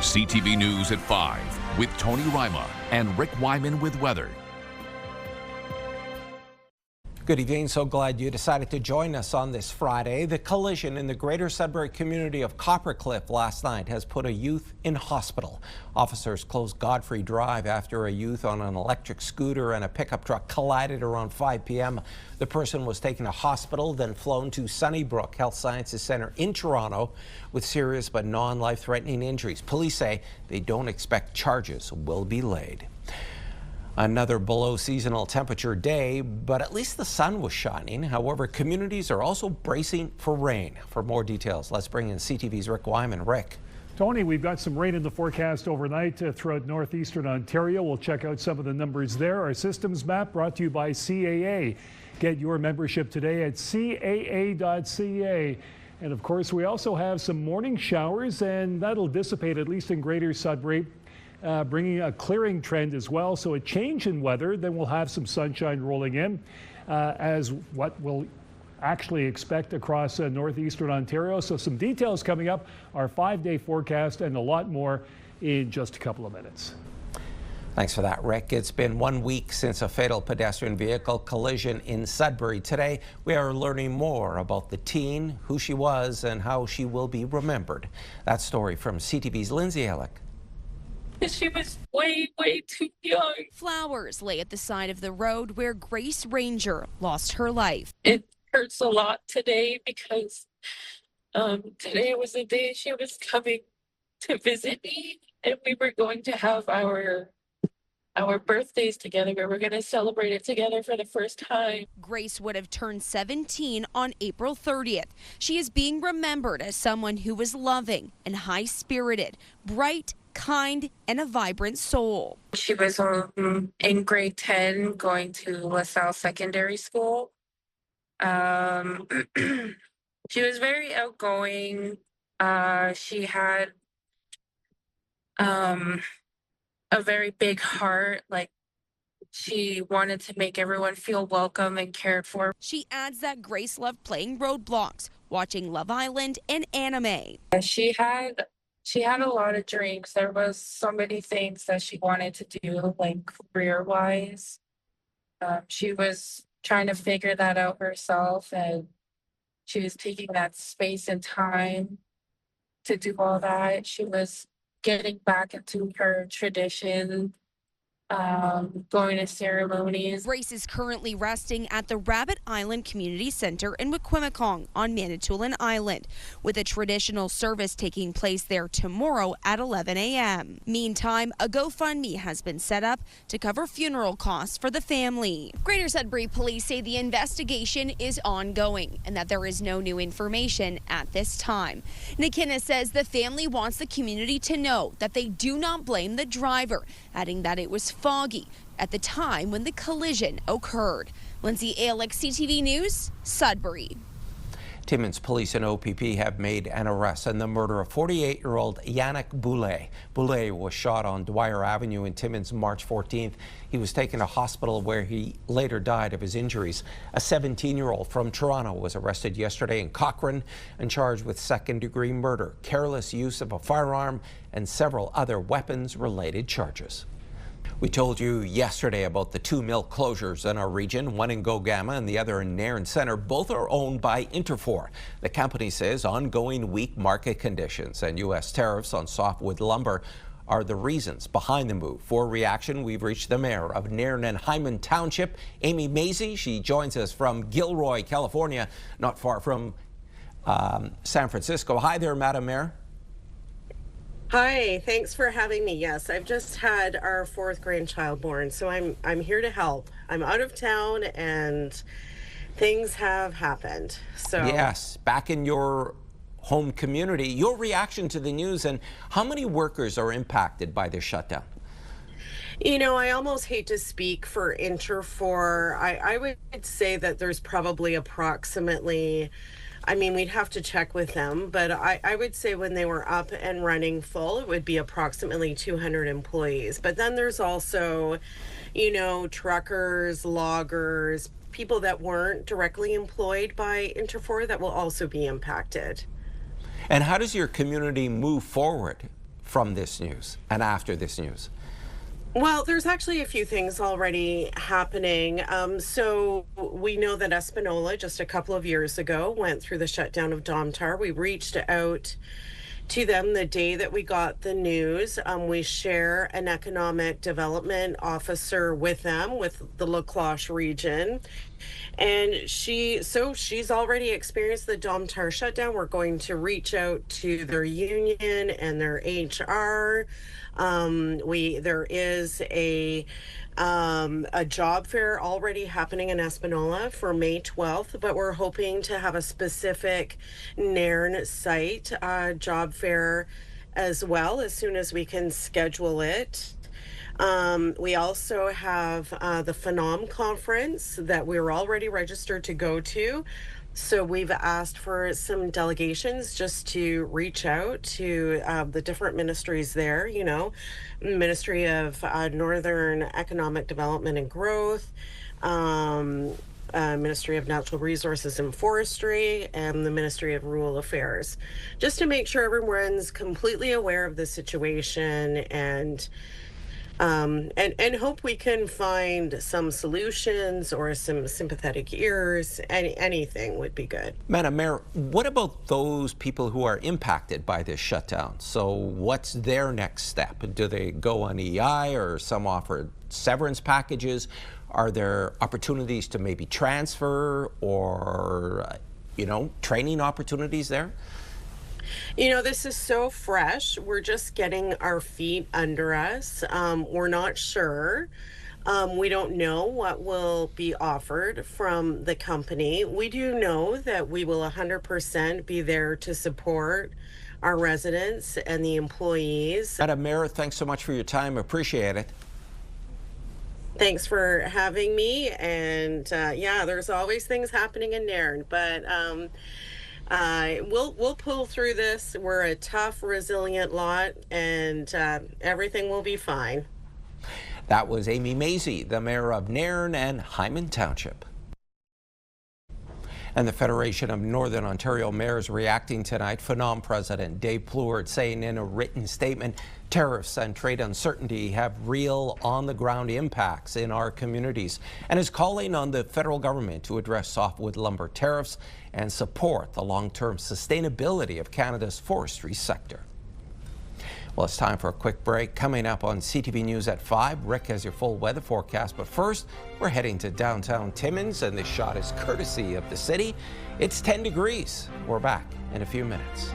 CTV News at 5 with Tony Ryma and Rick Wyman with weather. Good evening. So glad you decided to join us on this Friday. The collision in the greater Sudbury community of Coppercliff last night has put a youth in hospital. Officers closed Godfrey Drive after a youth on an electric scooter and a pickup truck collided around 5 p.m. The person was taken to hospital, then flown to Sunnybrook Health Sciences Centre in Toronto with serious but non-life-threatening injuries. Police say they don't expect charges will be laid. Another below seasonal temperature day, but at least the sun was shining. However, communities are also bracing for rain. For more details, let's bring in CTV's Rick Wyman. Rick. Tony, we've got some rain in the forecast overnight throughout northeastern Ontario. We'll check out some of the numbers there. Our systems map brought to you by CAA. Get your membership today at caa.ca. And of course, we also have some morning showers, and that'll dissipate at least in greater Sudbury. Bringing a clearing trend as well, so a change in weather. Then we'll have some sunshine rolling in as what we'll actually expect across northeastern Ontario. So some details coming up, our 5-day forecast, and a lot more in just a couple of minutes. Thanks for that, Rick. It's been 1 week since a fatal pedestrian vehicle collision in Sudbury. Today, we are learning more about the teen, who she was, and how she will be remembered. That story from CTV's Lindsay Ellick. She was way too young. Flowers lay at the side of the road where Grace Ranger lost her life. It hurts a lot today because today was the day she was coming to visit me, and we were going to have our birthdays together. We were going to celebrate it together for the first time. Grace would have turned 17 on April 30th. She is being remembered as someone who was loving and high-spirited, bright, kind, and a vibrant soul. She was in grade 10 going to LaSalle Secondary School. She was very outgoing. She had a very big heart. Like, she wanted to make everyone feel welcome and cared for. She adds that Grace loved playing roadblocks, watching Love Island, and anime. She had a lot of dreams. There was so many things that she wanted to do, like career-wise. She was trying to figure that out herself, and she was taking that space and time to do all that. She was getting back into her tradition, going to ceremonies. Grace is currently resting at the Rabbit Island Community Center in Wikwemikong on Manitoulin Island, with a traditional service taking place there tomorrow at 11 a.m. Meantime, a GoFundMe has been set up to cover funeral costs for the family. Greater Sudbury police say the investigation is ongoing and that there is no new information at this time. Nikina says the family wants the community to know that they do not blame the driver, adding that it was foggy at the time when the collision occurred. Lindsay Alick, CTV News, Sudbury. Timmins police and OPP have made an arrest in the murder of 48-year-old Yannick Boulay. Boulay was shot on Dwyer Avenue in Timmins March 14th. He was taken to hospital where he later died of his injuries. A 17-year-old from Toronto was arrested yesterday in Cochrane and charged with second-degree murder, careless use of a firearm, and several other weapons-related charges. We told you yesterday about the 2 mill closures in our region, one in Gogama and the other in Nairn Centre. Both are owned by Interfor. The company says ongoing weak market conditions and U.S. tariffs on softwood lumber are the reasons behind the move. For reaction, we've reached the mayor of Nairn and Hyman Township, Amy Mazie. She joins us from Gilroy, California, not far from San Francisco. Hi there, Madam Mayor. Hi, thanks for having me. Yes, I've just had our 4th grandchild born, so I'm here to help. I'm out of town and things have happened. So yes, back in your home community, your reaction to the news and how many workers are impacted by this shutdown? You know, I almost hate to speak for Interfor. I would say that there's probably approximately, I mean, we'd have to check with them, but I would say when they were up and running full, it would be approximately 200 employees. But then there's also, you know, truckers, loggers, people that weren't directly employed by Interfor that will also be impacted. And how does your community move forward from this news and after this news? Well, there's actually a few things already happening. So we know that Espanola just a couple of years ago went through the shutdown of Domtar. We reached out to them the day that we got the news. We share an economic development officer with them, with the La Cloche region. And she's already experienced the Domtar shutdown. We're going to reach out to their union and their HR. There is a job fair already happening in Espanola for May 12th, but we're hoping to have a specific Nairn site job fair as well as soon as we can schedule it. We also have the Phenom conference that we're already registered to go to. So we've asked for some delegations just to reach out to the different ministries there, Ministry of Northern Economic Development and Growth, Ministry of Natural Resources and Forestry, and the Ministry of Rural Affairs, just to make sure everyone's completely aware of the situation and hope we can find some solutions or some sympathetic ears. Anything would be good. Madam Mayor, what about those people who are impacted by this shutdown? So what's their next step? Do they go on EI, or some offer severance packages? Are there opportunities to maybe transfer or, training opportunities there? This is so fresh. We're just getting our feet under us. We're not sure. We don't know what will be offered from the company. We do know that we will 100% be there to support our residents and the employees. Madam Mayor, thanks so much for your time. Appreciate it. Thanks for having me. And there's always things happening in Nairn, but we'll pull through this. We're a tough, resilient lot, and everything will be fine. That was Amy Mazie, the mayor of Nairn and Hyman Township. And the Federation of Northern Ontario Mayors reacting tonight. Phenom President Dave Plewart saying in a written statement, tariffs and trade uncertainty have real on-the-ground impacts in our communities, and is calling on the federal government to address softwood lumber tariffs and support the long-term sustainability of Canada's forestry sector. Well, it's time for a quick break. Coming up on CTV News at 5, Rick has your full weather forecast. But first, we're heading to downtown Timmins, and this shot is courtesy of the city. It's 10 degrees. We're back in a few minutes.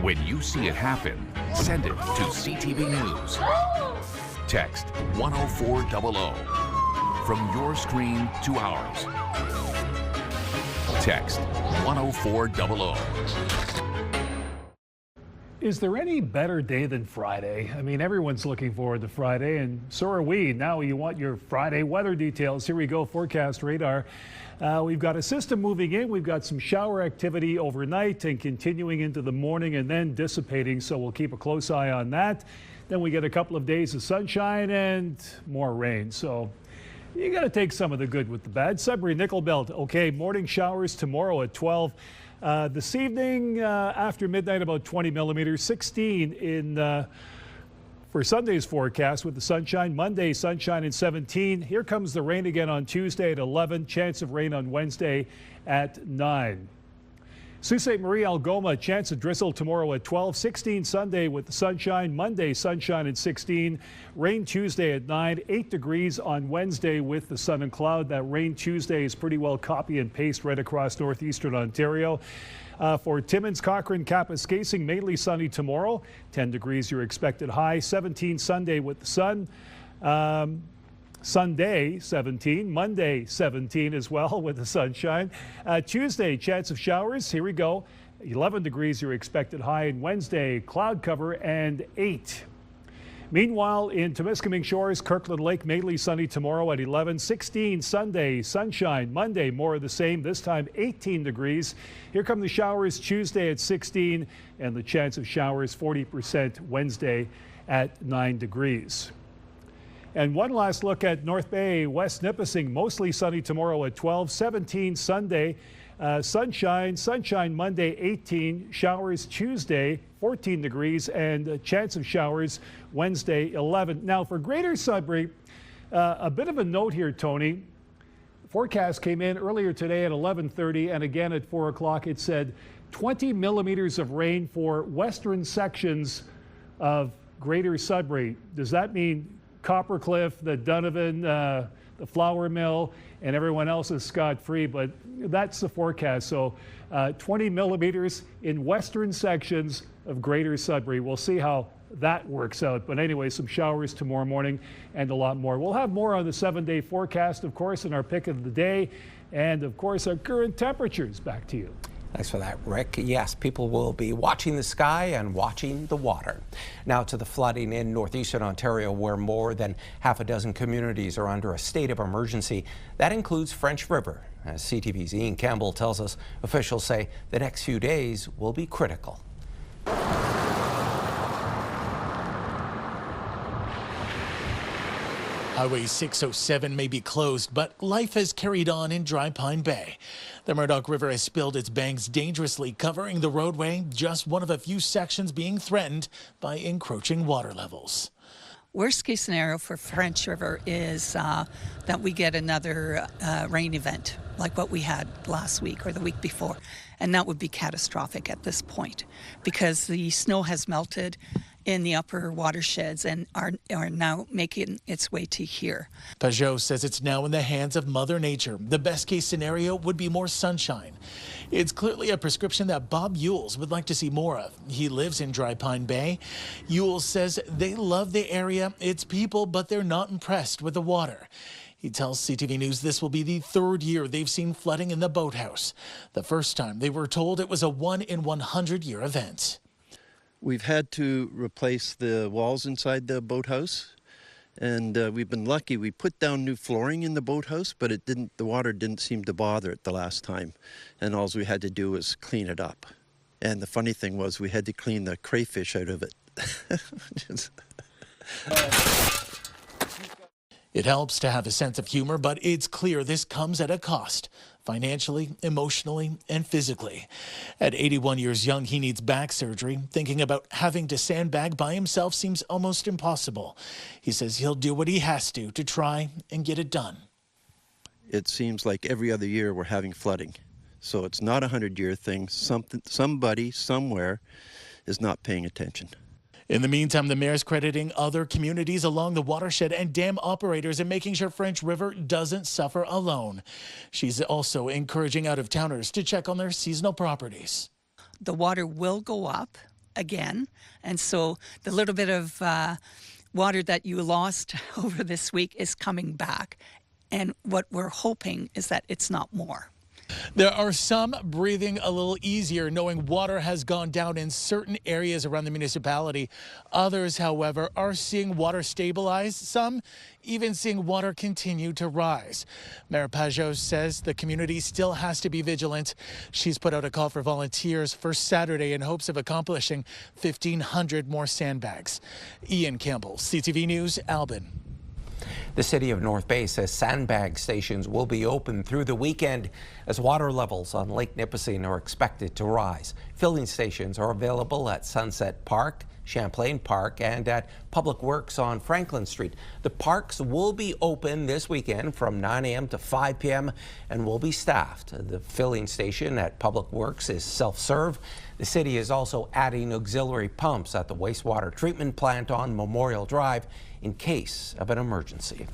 When you see it happen, send it to CTV News. Text 10400 from your screen to ours. Text 10400. Is there any better day than Friday? I mean, everyone's looking forward to Friday, and so are we. Now you want your Friday weather details. Here we go, forecast radar. We've got a system moving in. We've got some shower activity overnight and continuing into the morning and then dissipating, so we'll keep a close eye on that. Then we get a couple of days of sunshine and more rain. So you got to take some of the good with the bad. Sudbury Nickel Belt, okay, morning showers tomorrow at 12. This evening after midnight, about 20 millimeters, 16 in for Sunday's forecast with the sunshine. Monday, sunshine and 17. Here comes the rain again on Tuesday at 11. Chance of rain on Wednesday at 9. Sault Ste. Marie, Algoma, chance of drizzle tomorrow at 12. 16 Sunday with the sunshine. Monday, sunshine and 16. Rain Tuesday at 9. 8 degrees on Wednesday with the sun and cloud. That rain Tuesday is pretty well copy and paste right across northeastern Ontario. For Timmins, Cochrane, Kapuskasing, mainly sunny tomorrow. 10 degrees your expected high. 17 Sunday with the sun. Sunday 17, Monday 17 as well with the sunshine. Tuesday, chance of showers. Here we go. 11 degrees your expected high. And Wednesday, cloud cover and 8. Meanwhile, in Temiskaming Shores, Kirkland Lake, mainly sunny tomorrow at 11, 16 Sunday, sunshine. Monday, more of the same, this time 18 degrees. Here come the showers Tuesday at 16, and the chance of showers 40% Wednesday at 9 degrees. And one last look at North Bay, West Nipissing, mostly sunny tomorrow at 12, 17 Sunday. Sunshine Monday 18, showers Tuesday 14 degrees, and a chance of showers Wednesday 11. Now for Greater Sudbury, a bit of a note here, Tony. Forecast came in earlier today at 11:30 and again at 4 o'clock. It said 20 millimeters of rain for western sections of Greater Sudbury. Does that mean Coppercliff, the Donovan, the flour mill, and everyone else is scot-free? But that's the forecast. So 20 millimeters in western sections of Greater Sudbury. We'll see how that works out. But anyway, some showers tomorrow morning and a lot more. We'll have more on the 7-day forecast, of course, in our pick of the day. And of course, our current temperatures. Back to you. Thanks for that, Rick. Yes, people will be watching the sky and watching the water. Now to the flooding in Northeastern Ontario, where more than half a dozen communities are under a state of emergency. That includes French River. As CTV's Ian Campbell tells us, officials say the next few days will be critical. Highway 607 may be closed, but life has carried on in Dry Pine Bay. The Murdoch River has spilled its banks dangerously, covering the roadway, just one of a few sections being threatened by encroaching water levels. Worst case scenario for French River is that we get another rain event like what we had last week or the week before. And that would be catastrophic at this point because the snow has melted in the upper watersheds and are now making its way to here. Pajot says it's now in the hands of Mother Nature. The best case scenario would be more sunshine. It's clearly a prescription that Bob Yules would like to see more of. He lives in Dry Pine Bay. Yules says they love the area, its people, but they're not impressed with the water. He tells CTV News this will be the third year they've seen flooding in the boathouse. The first time they were told it was a 1 in 100 year event. We've had to replace the walls inside the boathouse, and we've been lucky. We put down new flooring in the boathouse, but the water didn't seem to bother it the last time, and all we had to do was clean it up. And the funny thing was we had to clean the crayfish out of it. It helps to have a sense of humor, but it's clear this comes at a cost, financially, emotionally, and physically. At 81 years young, he needs back surgery. Thinking about having to sandbag by himself seems almost impossible. He says he'll do what he has to try and get it done. It seems like every other year we're having flooding. So it's not a 100-year thing. Somebody, somewhere is not paying attention. In the meantime, the mayor's crediting other communities along the watershed and dam operators in making sure French River doesn't suffer alone. She's also encouraging out-of-towners to check on their seasonal properties. The water will go up again, and so the little bit of water that you lost over this week is coming back. And what we're hoping is that it's not more. There are some breathing a little easier knowing water has gone down in certain areas around the municipality. Others, however, are seeing water stabilize, some even seeing water continue to rise. Mayor Pajot says the community still has to be vigilant. She's put out a call for volunteers for Saturday in hopes of accomplishing 1,500 more sandbags. Ian Campbell, CTV News, Albin. The city of North Bay says sandbag stations will be open through the weekend as water levels on Lake Nipissing are expected to rise. Filling stations are available at Sunset Park, Champlain Park, and at Public Works on Franklin Street. The parks will be open this weekend from 9 a.m. to 5 p.m. and will be staffed. The filling station at Public Works is self-serve. The city is also adding auxiliary pumps at the wastewater treatment plant on Memorial Drive in case of an emergency.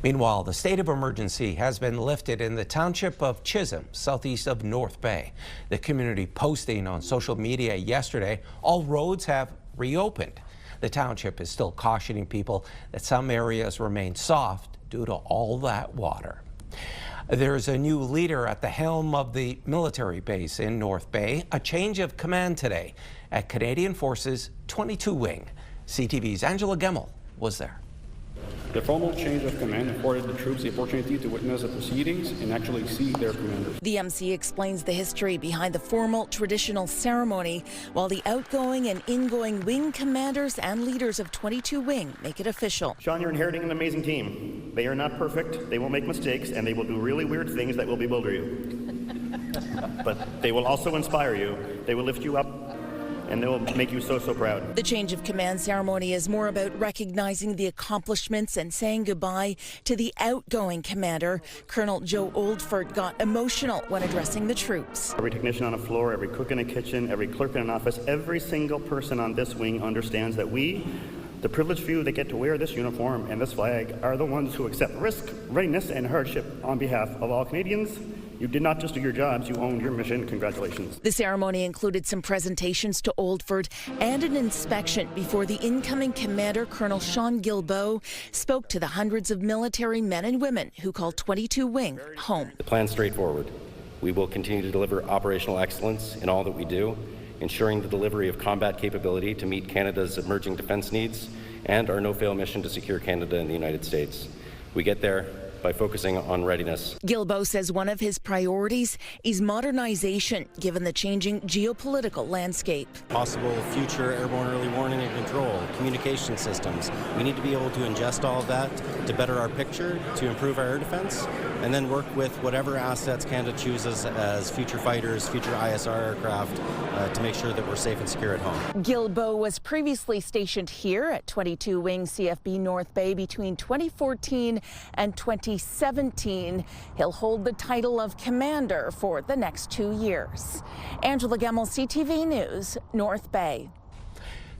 Meanwhile, the state of emergency has been lifted in the township of Chisholm, southeast of North Bay. The community posting on social media yesterday, all roads have reopened. The township is still cautioning people that some areas remain soft due to all that water. There's a new leader at the helm of the military base in North Bay. A change of command today at Canadian Forces 22 Wing. CTV's Angela Gemmell was there. The formal change of command afforded the troops the opportunity to witness the proceedings and actually see their commanders. The MC explains the history behind the formal traditional ceremony, while the outgoing and ingoing wing commanders and leaders of 22 Wing make it official. Sean, you're inheriting an amazing team. They are not perfect, they will make mistakes, and they will do really weird things that will bewilder you. But they will also inspire you. They will lift you up, and they will make you so proud. The change of command ceremony is more about recognizing the accomplishments and saying goodbye to the outgoing commander. Colonel Joe Oldford got emotional when addressing the troops. Every technician on a floor, every cook in a kitchen, every clerk in an office, every single person on this wing understands that we, the privileged few that get to wear this uniform and this flag, are the ones who accept risk, readiness, and hardship on behalf of all Canadians. You did not just do your jobs, you owned your mission. Congratulations. The ceremony included some presentations to Oldford and an inspection before the incoming commander, Colonel Sean Guilbeault, spoke to the hundreds of military men and women who call 22 Wing home. The plan's straightforward. We will continue to deliver operational excellence in all that we do, ensuring the delivery of combat capability to meet Canada's emerging defense needs and our no-fail mission to secure Canada and the United States. We get there by focusing on readiness. Guilbeault says one of his priorities is modernization, given the changing geopolitical landscape. Possible future airborne early warning and control, communication systems. We need to be able to ingest all of that to better our picture, to improve our air defense, and then work with whatever assets Canada chooses as future fighters, future ISR aircraft, to make sure that we're safe and secure at home. Guilbeault was previously stationed here at 22 Wing CFB North Bay between 2014 and 2017. He'll hold the title of commander for the next 2 years. Angela Gemmell, CTV News, North Bay.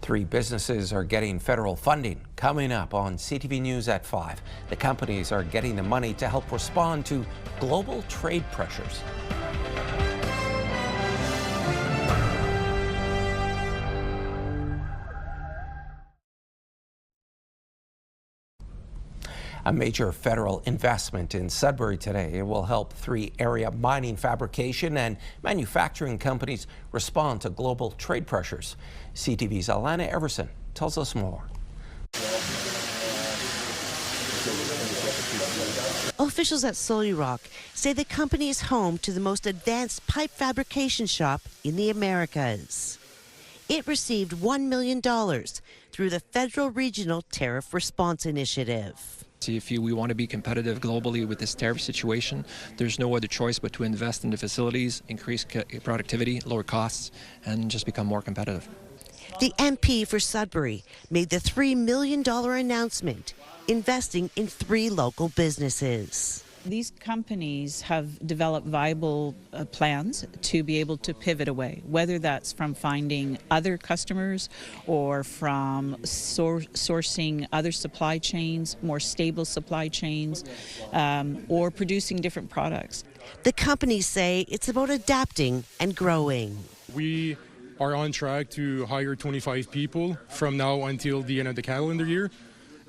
3 businesses are getting federal funding. Coming up on CTV News at 5, the companies are getting the money to help respond to global trade pressures. A major federal investment in Sudbury today. It will help 3 area mining, fabrication, and manufacturing companies respond to global trade pressures. CTV's Alana Everson tells us more. Officials at Solly Rock say the company is home to the most advanced pipe fabrication shop in the Americas. It received $1 million through the Federal Regional Tariff Response Initiative. If we want to be competitive globally with this tariff situation, there's no other choice but to invest in the facilities, increase productivity, lower costs, and just become more competitive. The MP for Sudbury made the $3 million announcement, investing in 3 local businesses. These companies have developed viable plans to be able to pivot away, whether that's from finding other customers or from sourcing other supply chains, more stable supply chains, or producing different products. The companies say it's about adapting and growing. We are on track to hire 25 people from now until the end of the calendar year.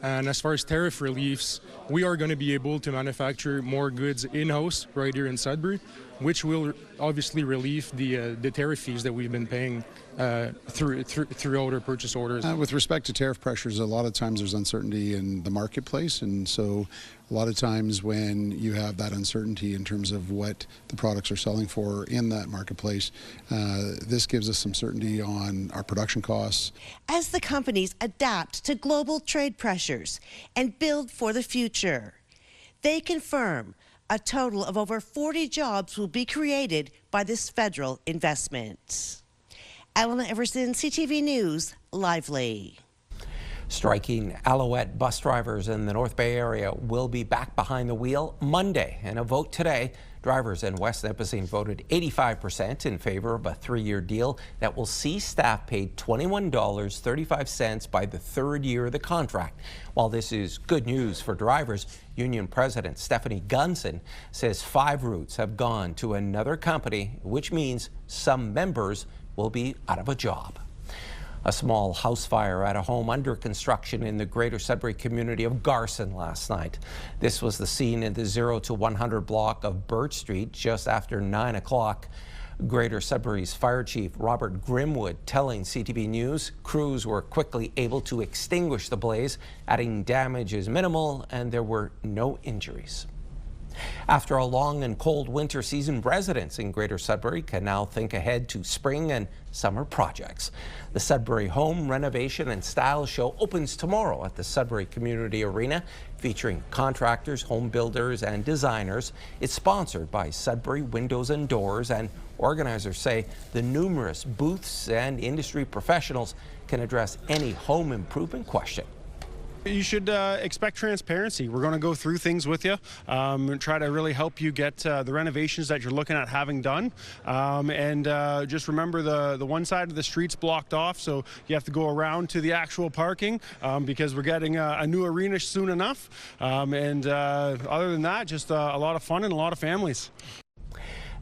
And as far as tariff reliefs, we are going to be able to manufacture more goods in-house right here in Sudbury, which will obviously relieve the tariff fees that we've been paying throughout our purchase orders. With respect to tariff pressures, a lot of times there's uncertainty in the marketplace, and so a lot of times when you have that uncertainty in terms of what the products are selling for in that marketplace, this gives us some certainty on our production costs. As the companies adapt to global trade pressures and build for the future, they confirm a total of over 40 jobs will be created by this federal investment. Alana Everson, CTV News, Lively. Striking Alouette bus drivers in the North Bay area will be back behind the wheel Monday. In a vote today, drivers in West Nipissing voted 85% in favor of a 3-year deal that will see staff paid $21.35 by the 3rd year of the contract. While this is good news for drivers, Union President Stephanie Gunson says 5 routes have gone to another company, which means some members will be out of a job. A small house fire at a home under construction in the greater Sudbury community of Garson last night. This was the scene in the 0 to 100 block of Birch Street just after 9 o'clock. Greater Sudbury's Fire Chief Robert Grimwood telling CTV News crews were quickly able to extinguish the blaze, adding damage is minimal and there were no injuries. After a long and cold winter season, residents in Greater Sudbury can now think ahead to spring and summer projects. The Sudbury Home Renovation and Style Show opens tomorrow at the Sudbury Community Arena, featuring contractors, home builders, and designers. It's sponsored by Sudbury Windows and Doors, and organizers say the numerous booths and industry professionals can address any home improvement question. You should expect transparency. We're going to go through things with you, try to really help you get the renovations that you're looking at having done. Just remember the one side of the street's blocked off, so you have to go around to the actual parking because we're getting a new arena soon enough. Other than that, just a lot of fun and a lot of families.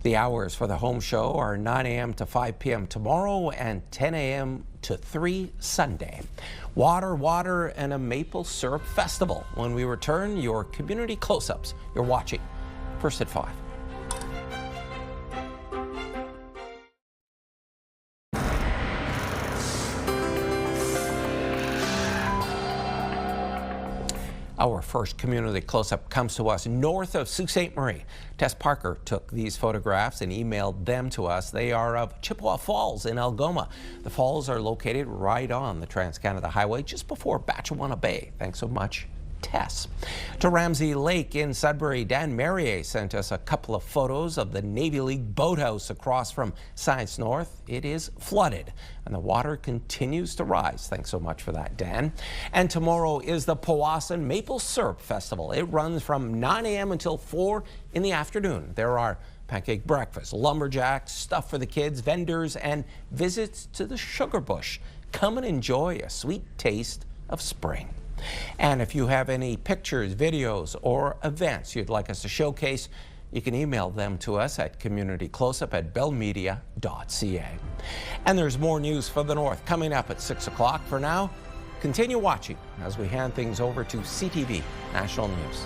The hours for the home show are 9 a.m. to 5 p.m. tomorrow and 10 a.m. to 3 Sunday. Water, and a maple syrup festival. When we return, your community close-ups. You're watching First at 5. Our first community close-up comes to us north of Sault Ste. Marie. Tess Parker took these photographs and emailed them to us. They are of Chippewa Falls in Algoma. The falls are located right on the Trans-Canada Highway just before Batchewana Bay. Thanks so much, Tess. To Ramsey Lake in Sudbury, Dan Merrier sent us a couple of photos of the Navy League boathouse across from Science North. It is flooded and the water continues to rise. Thanks so much for that, Dan. And tomorrow is the Powassan Maple Syrup Festival. It runs from 9 a.m. until 4 in the afternoon. There are pancake breakfast, lumberjacks, stuff for the kids, vendors, and visits to the sugar bush. Come and enjoy a sweet taste of spring. And if you have any pictures, videos, or events you'd like us to showcase, you can email them to us at communitycloseup@bellmedia.ca. And there's more news for the North coming up at 6 o'clock. For now, continue watching as we hand things over to CTV National News.